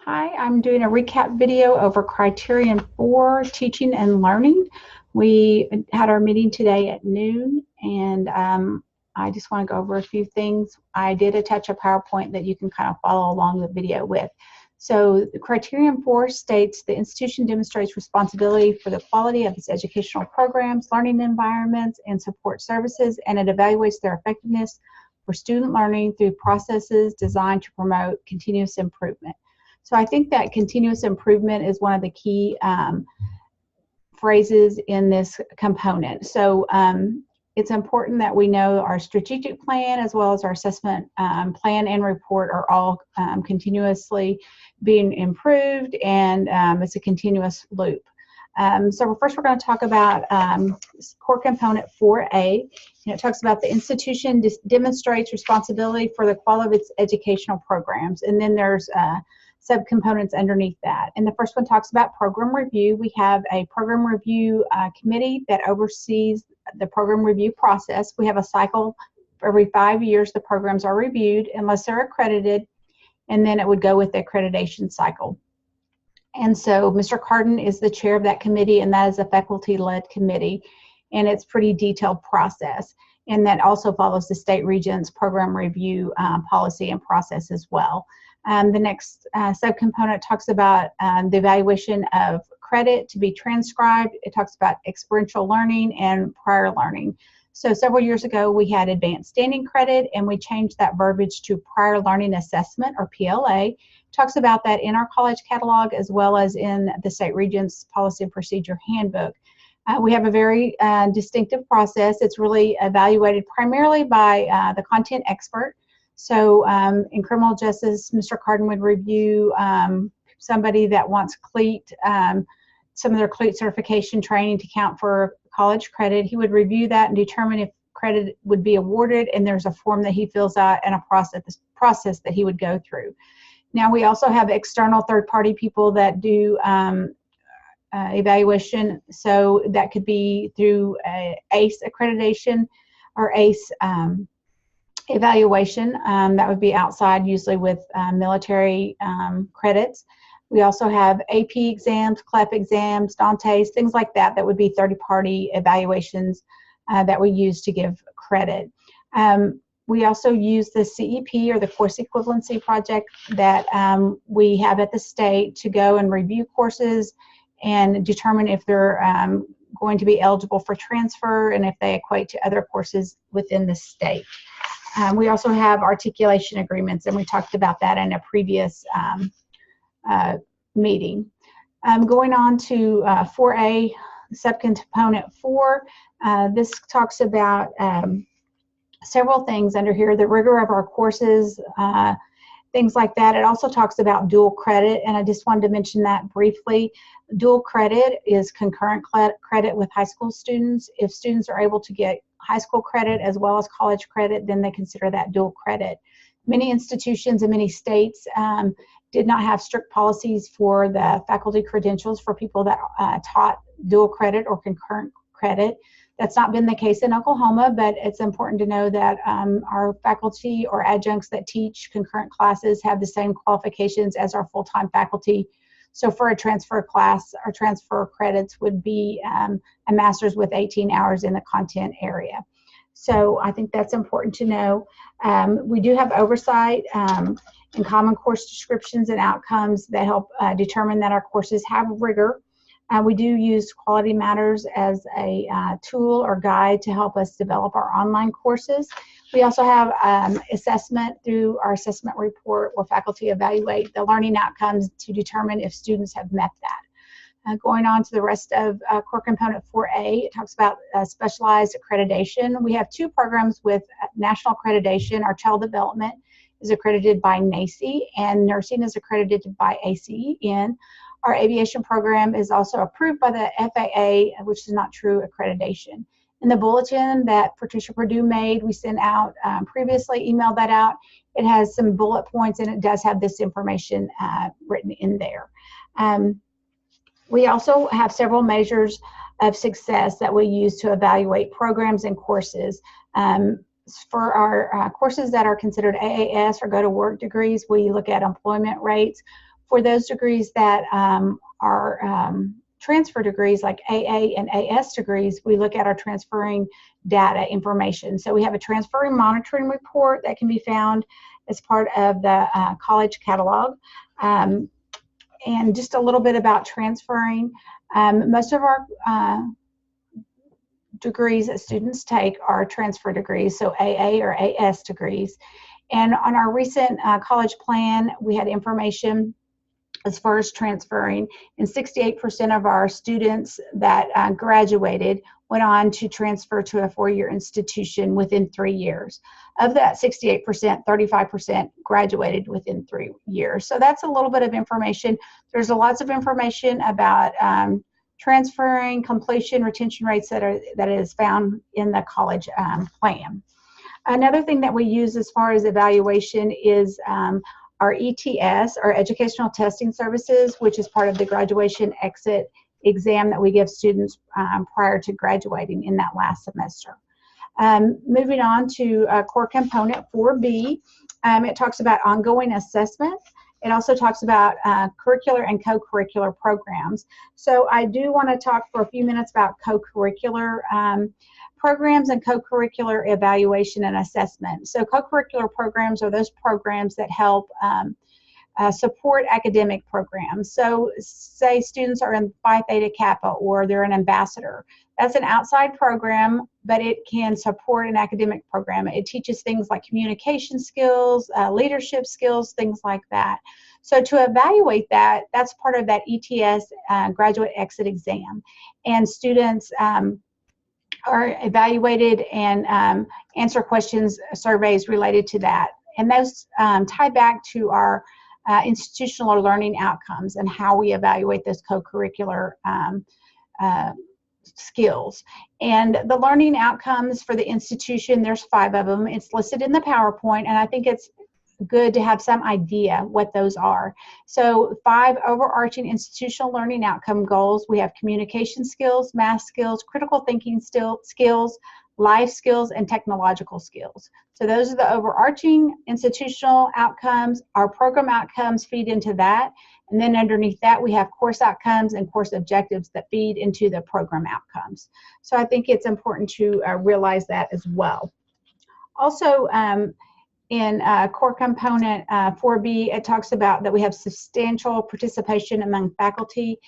Hi, I'm doing a recap video over Criterion 4 Teaching and Learning. We had our meeting today at noon, and I just want to go over a few things. I did attach a PowerPoint that you can kind of follow along the video with. So the Criterion 4 states the institution demonstrates responsibility for the quality of its educational programs, learning environments, and support services, and it evaluates their effectiveness for student learning through processes designed to promote continuous improvement. So I think that continuous improvement is one of the key phrases in this component. So it's important that we know our strategic plan as well as our assessment plan and report are all continuously being improved, and it's a continuous loop. So first we're going to talk about core component 4A, and it talks about the institution demonstrates responsibility for the quality of its educational programs, and then there's subcomponents underneath that. And the first one talks about program review. We have a program review committee that oversees the program review process. We have a cycle every 5 years. The programs are reviewed unless they're accredited, and then it would go with the accreditation cycle. And so Mr. Carden is the chair of that committee, and that is a faculty-led committee, and it's a pretty detailed process. And that also follows the state regents program review policy and process as well. The next subcomponent talks about the evaluation of credit to be transcribed. It talks about experiential learning and prior learning. So several years ago, we had advanced standing credit, and we changed that verbiage to prior learning assessment, or PLA. It talks about that in our college catalog as well as in the state regents policy and procedure handbook. We have a very distinctive process. It's really evaluated primarily by the content expert. So in criminal justice, Mr. Carden would review somebody that wants CLEAT, some of their CLEAT certification training to count for college credit. He would review that and determine if credit would be awarded, and there's a form that he fills out and a process that he would go through. Now we also have external third-party people that do evaluation, so that could be through ACE accreditation or ACE evaluation. That would be outside, usually with military credits. We also have AP exams, CLEP exams, Dante's, things like that, that would be third-party evaluations that we use to give credit. We also use the CEP, or the Course Equivalency Project, that we have at the state to go and review courses and determine if they're going to be eligible for transfer and if they equate to other courses within the state. We also have articulation agreements, and we talked about that in a previous meeting. Going on to 4A, subcomponent 4, this talks about several things under here, the rigor of our courses, things like that. It also talks about dual credit, and I just wanted to mention that briefly. Dual credit is concurrent credit with high school students. If students are able to get high school credit as well as college credit, then they consider that dual credit. Many institutions in many states did not have strict policies for the faculty credentials for people that taught dual credit or concurrent credit. That's not been the case in Oklahoma, but it's important to know that our faculty or adjuncts that teach concurrent classes have the same qualifications as our full-time faculty. So for a transfer class, our transfer credits would be a master's with 18 hours in the content area. So I think that's important to know. We do have oversight and common course descriptions and outcomes that help determine that our courses have rigor. We do use Quality Matters as a tool or guide to help us develop our online courses. We also have assessment through our assessment report, where faculty evaluate the learning outcomes to determine if students have met that. Going on to the rest of core component 4A, it talks about specialized accreditation. We have two programs with national accreditation. Our child development is accredited by NACCE, and nursing is accredited by ACEN. Our aviation program is also approved by the FAA, which is not true accreditation. In the bulletin that Patricia Purdue made, we sent out previously, emailed that out. It has some bullet points, and it does have this information written in there. We also have several measures of success that we use to evaluate programs and courses. For our courses that are considered AAS or go-to-work degrees, we look at employment rates. For those degrees that are transfer degrees like AA and AS degrees, we look at our transferring data information. So we have a transferring monitoring report that can be found as part of the college catalog. And just a little bit about transferring. Most of our degrees that students take are transfer degrees, so AA or AS degrees. And on our recent college plan, we had information as far as transferring, and 68% of our students that graduated went on to transfer to a four-year institution within 3 years. Of that 68%, 35% graduated within 3 years. So that's a little bit of information. There's lots of information about transferring, completion, retention rates that is found in the college plan. Another thing that we use as far as evaluation is our ETS, our Educational Testing Services, which is part of the graduation exit exam that we give students prior to graduating in that last semester. Moving on to core component 4B, it talks about ongoing assessment. It also talks about curricular and co-curricular programs. So I do want to talk for a few minutes about co-curricular programs and co-curricular evaluation and assessment. So co-curricular programs are those programs that help support academic programs. So say students are in Phi Theta Kappa or they're an ambassador. That's an outside program, but it can support an academic program. It teaches things like communication skills, leadership skills, things like that. So to evaluate that, that's part of that ETS graduate exit exam. And students are evaluated and answer questions, surveys related to that. And those tie back to our institutional or learning outcomes and how we evaluate those co-curricular skills. And the learning outcomes for the institution, there's 5 of them. It's listed in the PowerPoint, and I think it's good to have some idea what those are. So 5 overarching institutional learning outcome goals. We have communication skills, math skills, critical thinking skills, life skills, and technological skills. So those are the overarching institutional outcomes. Our program outcomes feed into that. And then underneath that, we have course outcomes and course objectives that feed into the program outcomes. So I think it's important to realize that as well. Also, in core component 4B, it talks about that we have substantial participation among faculty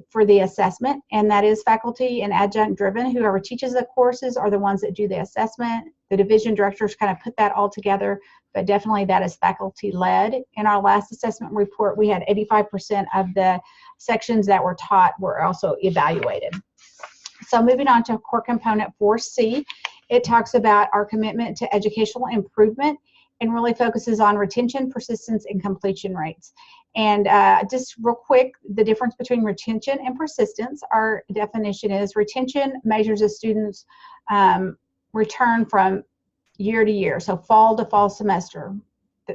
for the assessment, and that is faculty and adjunct driven. Whoever teaches the courses are the ones that do the assessment. The division directors kind of put that all together, but definitely that is faculty led. In our last assessment report, we had 85% of the sections that were taught were also evaluated. So moving on to core component 4C, it talks about our commitment to educational improvement and really focuses on retention, persistence, and completion rates. And just real quick, the difference between retention and persistence, our definition is retention measures a student's return from year to year, so fall to fall semester.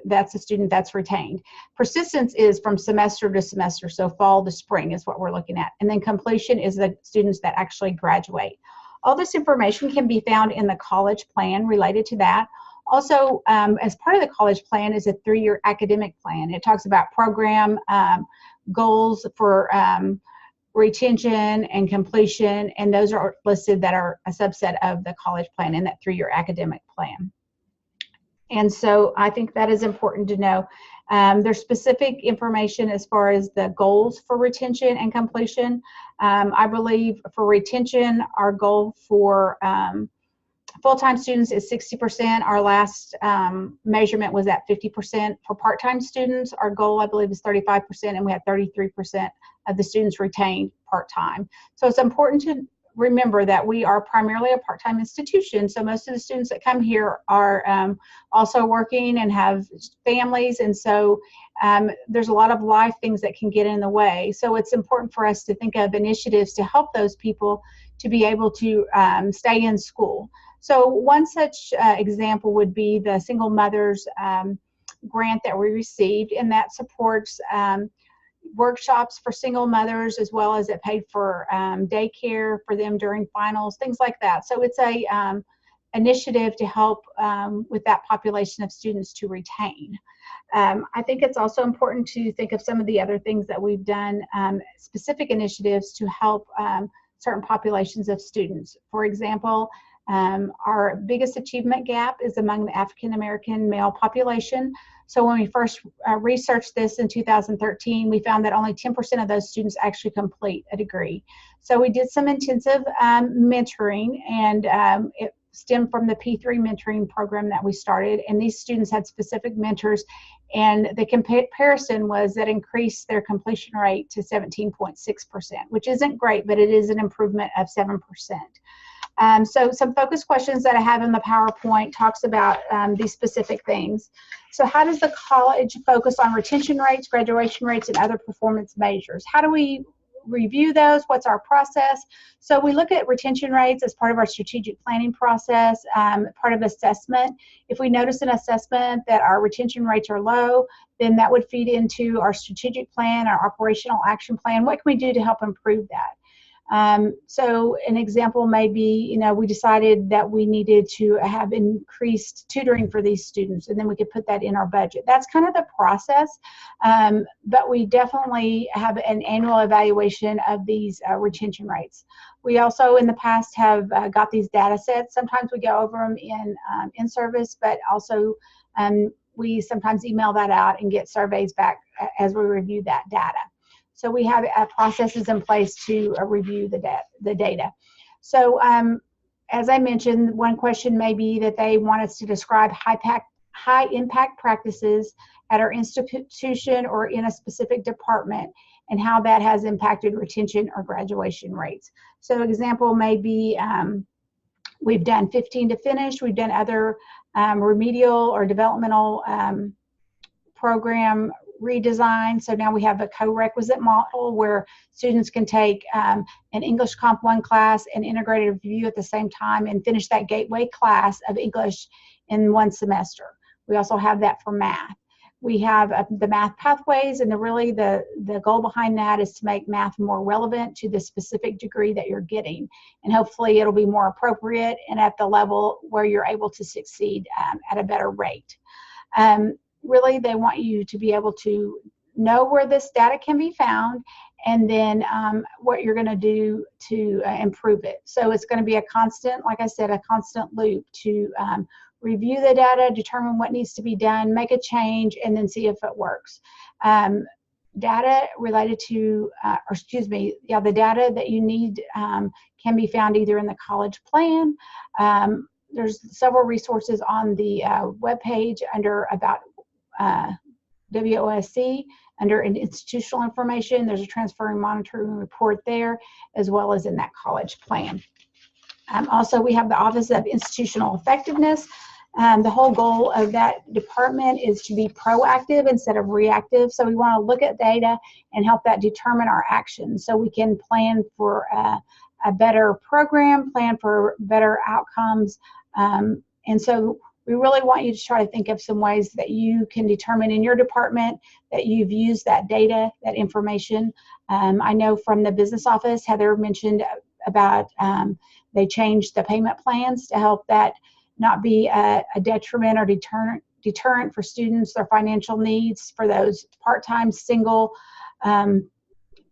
That's a student that's retained. Persistence is from semester to semester, so fall to spring is what we're looking at. And then completion is the students that actually graduate. All this information can be found in the college plan related to that. Also, as part of the college plan is a 3-year academic plan. It talks about program goals for retention and completion, and those are listed that are a subset of the college plan in that 3-year academic plan. And so I think that is important to know. There's specific information as far as the goals for retention and completion. I believe for retention, our goal for full-time students is 60%. Our last measurement was at 50%. For part-time students, our goal, I believe, is 35%, and we had 33% of the students retained part-time. So it's important to remember that we are primarily a part-time institution, so most of the students that come here are also working and have families, and so there's a lot of life things that can get in the way. So it's important for us to think of initiatives to help those people to be able to stay in school. So one such example would be the Single Mothers grant that we received, and that supports workshops for single mothers, as well as it paid for daycare for them during finals, things like that. So it's a initiative to help with that population of students to retain. I think it's also important to think of some of the other things that we've done, specific initiatives to help certain populations of students. For example, our biggest achievement gap is among the African American male population. So when we first researched this in 2013, we found that only 10% of those students actually complete a degree. So we did some intensive mentoring, and it stemmed from the P3 mentoring program that we started, and these students had specific mentors, and the comparison was that increased their completion rate to 17.6%, which isn't great, but it is an improvement of 7%. So some focus questions that I have in the PowerPoint talks about these specific things. So how does the college focus on retention rates, graduation rates, and other performance measures? How do we review those? What's our process? So we look at retention rates as part of our strategic planning process, part of assessment. If we notice in assessment that our retention rates are low, then that would feed into our strategic plan, our operational action plan. What can we do to help improve that? So an example may be, we decided that we needed to have increased tutoring for these students, and then we could put that in our budget. That's kind of the process, but we definitely have an annual evaluation of these retention rates. We also in the past have got these data sets. Sometimes we go over them in service, but also we sometimes email that out and get surveys back as we review that data. So we have processes in place to review the data. So as I mentioned, one question may be that they want us to describe high impact practices at our institution or in a specific department and how that has impacted retention or graduation rates. So an example may be we've done 15 to finish, we've done other remedial or developmental program redesign. So now we have a co-requisite model where students can take an English Comp 1 class and integrated review at the same time and finish that gateway class of English in one semester. We also have that for math. We have the math pathways, and the goal behind that is to make math more relevant to the specific degree that you're getting. And hopefully it'll be more appropriate and at the level where you're able to succeed at a better rate. Really, they want you to be able to know where this data can be found, and then what you're going to do to improve it. So it's going to be a constant, like I said, a constant loop to review the data, determine what needs to be done, make a change, and then see if it works. Data related to, the data that you need can be found either in the college plan. There's several resources on the webpage under about WOSC under institutional information. There's a transfer and monitoring report there, as well as in that college plan. Also, we have the Office of Institutional Effectiveness. The whole goal of that department is to be proactive instead of reactive. So we want to look at data and help that determine our actions so we can plan for a better program, plan for better outcomes. And so we really want you to try to think of some ways that you can determine in your department that you've used that data, that information. I know from the business office, Heather mentioned about they changed the payment plans to help that not be a detriment or deterrent for students, their financial needs, for those part-time single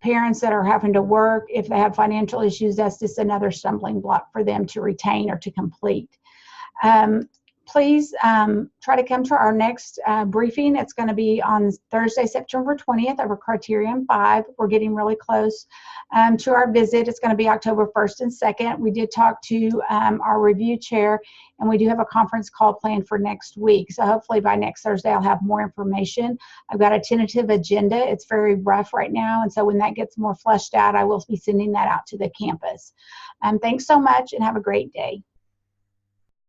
parents that are having to work. If they have financial issues, that's just another stumbling block for them to retain or to complete. Please try to come to our next briefing. It's going to be on Thursday, September 20th over Criterion 5. We're getting really close to our visit. It's going to be October 1st and 2nd. We did talk to our review chair, and we do have a conference call planned for next week. So hopefully by next Thursday, I'll have more information. I've got a tentative agenda. It's very rough right now, and so when that gets more fleshed out, I will be sending that out to the campus. Thanks so much, and have a great day.